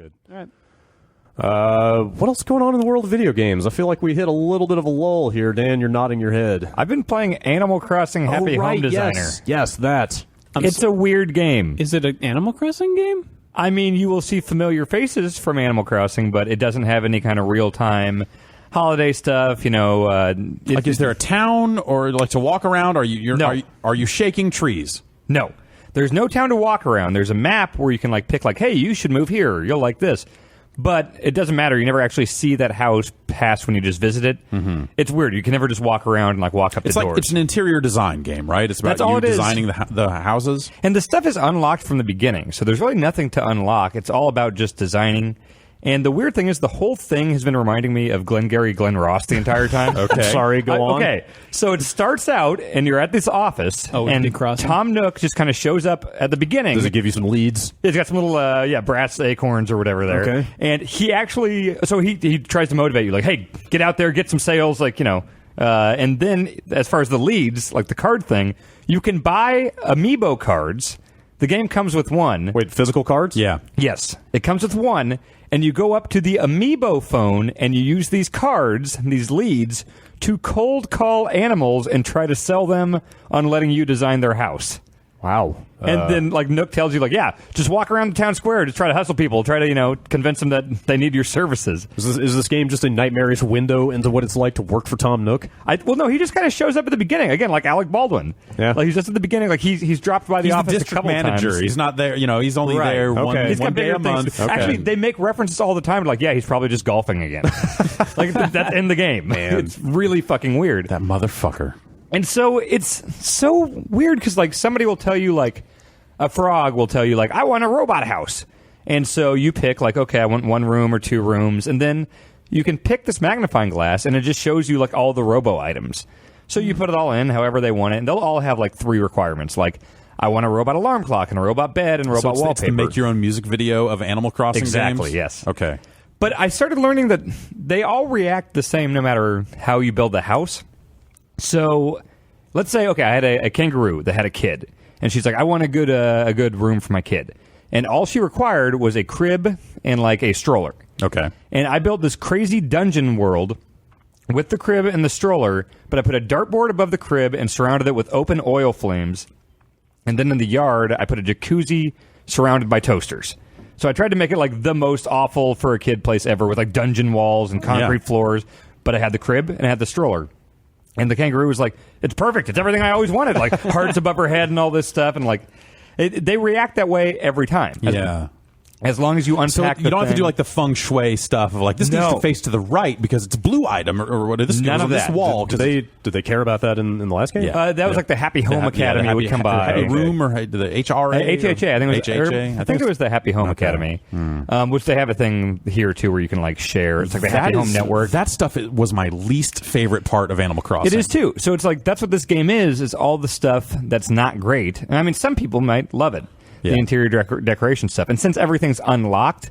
good. All right. What else is going on in the world of video games? I feel like we hit a little bit of a lull here. Dan, you're nodding your head. I've been playing Animal Crossing Happy Home Designer. Yes, that. It's a weird game. Is it an Animal Crossing game? I mean, you will see familiar faces from Animal Crossing, but it doesn't have any kind of real-time holiday stuff. You know, like, is there a town or like to walk around? Are you No. are you shaking trees? No. There's no town to walk around. There's a map where you can like pick like, hey, you should move here. You'll like this. But it doesn't matter. You never actually see that house past when you just visit it. Mm-hmm. It's weird. You can never just walk around and like walk up It's the like doors. it's an interior design game, right? It's about That's all you it is. designing the houses. And the stuff is unlocked from the beginning, so there's really nothing to unlock. It's all about just designing. And the weird thing is the whole thing has been reminding me of Glengarry Glen Ross the entire time. Okay. Sorry, go on. Okay, so it starts out, and you're at this office, and Big Crossing? Tom Nook just kind of shows up at the beginning. Does it give you some leads? He's got some little, brass acorns or whatever there. Okay. And he actually, so he tries to motivate you, like, hey, get out there, get some sales, like, and then as far as the leads, like the card thing, you can buy amiibo cards. The game comes with one. Wait, physical cards? Yeah. Yes, it comes with one, and you go up to the amiibo phone and you use these cards, these leads, to cold call animals and try to sell them on letting you design their house. Wow. And then, like, Nook tells you, like, yeah, just walk around the town square, just try to hustle people, try to, convince them that they need your services. Is this game just a nightmarish window into what it's like to work for Tom Nook? Well, no, he just kind of shows up at the beginning again, like Alec Baldwin. Yeah, like he's just at the beginning, like he's dropped by the He's office the a district couple manager. times. He's not there. He's only Right. there Okay. He's one got day bigger a things. month. Actually, they make references all the time. Like, yeah, he's probably just golfing again. Like that's in the game. Man. It's really fucking weird. That motherfucker. And so it's so weird because like somebody will tell you like a frog will tell you like I want a robot house, and so you pick like okay I want 1 room or 2 rooms, and then you can pick this magnifying glass and it just shows you like all the robo items. So you put it all in however they want it, and they'll all have like 3 requirements like I want a robot alarm clock and a robot bed and a robot So wallpaper. it's to make your own music video of Animal Crossing Exactly, games? yes. Okay. But I started learning that they all react the same no matter how you build the house. So let's say, okay, I had a kangaroo that had a kid, and she's like, I want a good room for my kid. And all she required was a crib and like a stroller. Okay. And I built this crazy dungeon world with the crib and the stroller, but I put a dartboard above the crib and surrounded it with open oil flames. And then in the yard, I put a jacuzzi surrounded by toasters. So I tried to make it like the most awful for a kid place ever with like dungeon walls and concrete floors. But I had the crib and I had the stroller. And the kangaroo was like, it's perfect. It's everything I always wanted. Like hearts above her head and all this stuff. And like, they react that way every time. Yeah. As long as you unpack So you don't have to do like the feng shui stuff of like this needs No. to face to the right because it's a blue item or what this None goes of on this that. wall. Did they care about that in the last game? Yeah. that was like the Happy Home Academy would come by. Happy Room or the HRA? HHA, I think it was. HHA? I think it was the Happy Home Academy, which they have a thing here too where you can like share. It's like the Happy Home Network. That stuff was my least favorite part of Animal Crossing. It is too. So it's like that's what this game is all the stuff that's not great. And I mean, some people might love it, Yeah. the interior decoration stuff. And since everything's unlocked,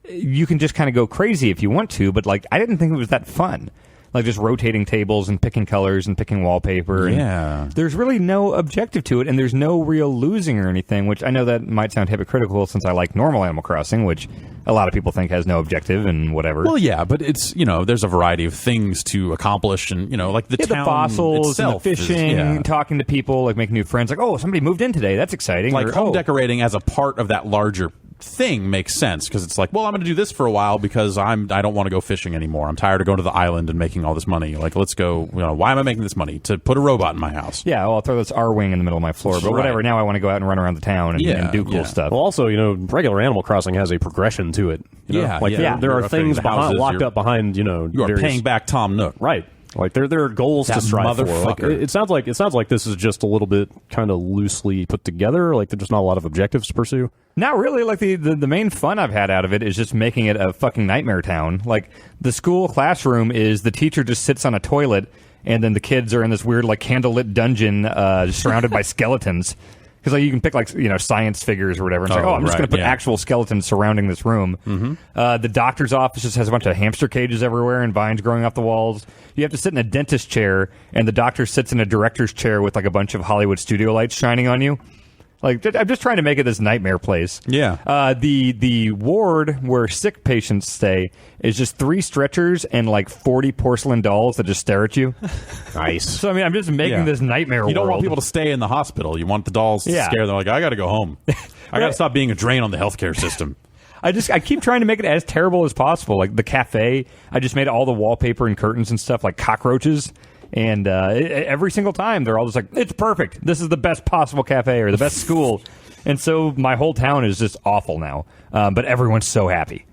you can just kind of go crazy if you want to. But like, I didn't think it was that fun. Like just rotating tables and picking colors and picking wallpaper. Yeah. And there's really no objective to it, and there's no real losing or anything, which I know that might sound hypocritical since I like normal Animal Crossing, which a lot of people think has no objective and whatever. Well, yeah, but it's, there's a variety of things to accomplish and, like the the town fossils and the itself is- fishing, talking to people, like making new friends. Like, oh, somebody moved in today. That's exciting. Like Or, home oh, decorating as a part of that larger thing makes sense because it's like, well, I'm going to do this for a while because I don't want to go fishing anymore. I'm tired of going to the island and making all this money. Like, let's go. Why am I making this money? To put a robot in my house. Yeah, well, I'll throw this R-wing in the middle of my floor. But Right. whatever, now I want to go out and run around the town and do cool stuff. Well, also, regular Animal Crossing has a progression to it. Yeah, like yeah. there You're are things upgrading the houses, locked you're- up behind. You are various- paying back Tom Nook. Right. Like there are goals That to strive for. Like, motherfucker. it sounds like this is just a little bit kind of loosely put together. Like there's just not a lot of objectives to pursue. Not really. Like the main fun I've had out of it is just making it a fucking nightmare town. Like the school classroom is the teacher just sits on a toilet, and then the kids are in this weird like candlelit dungeon surrounded by skeletons. Because like you can pick like science figures or whatever. It's like, I'm just right, going to put yeah. actual skeletons surrounding this room. Mm-hmm. The doctor's office just has a bunch of hamster cages everywhere and vines growing off the walls. You have to sit in a dentist chair, and the doctor sits in a director's chair with like a bunch of Hollywood studio lights shining on you. Like, I'm just trying to make it this nightmare place. Yeah. The ward where sick patients stay is just 3 stretchers and like 40 porcelain dolls that just stare at you. Nice. So I mean, I'm just making this nightmare world. You don't want people to stay in the hospital. You want the dolls to Yeah. scare them. Like, I got to go home. I got to stop being a drain on the healthcare system. I keep trying to make it as terrible as possible. Like the cafe, I just made all the wallpaper and curtains and stuff like cockroaches. And every single time, they're all just like, it's perfect. This is the best possible cafe or the best school. And so my whole town is just awful now. But everyone's so happy.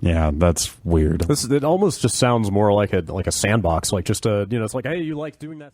Yeah, that's weird. It almost just sounds more like a sandbox, like just it's like, hey, you like doing that.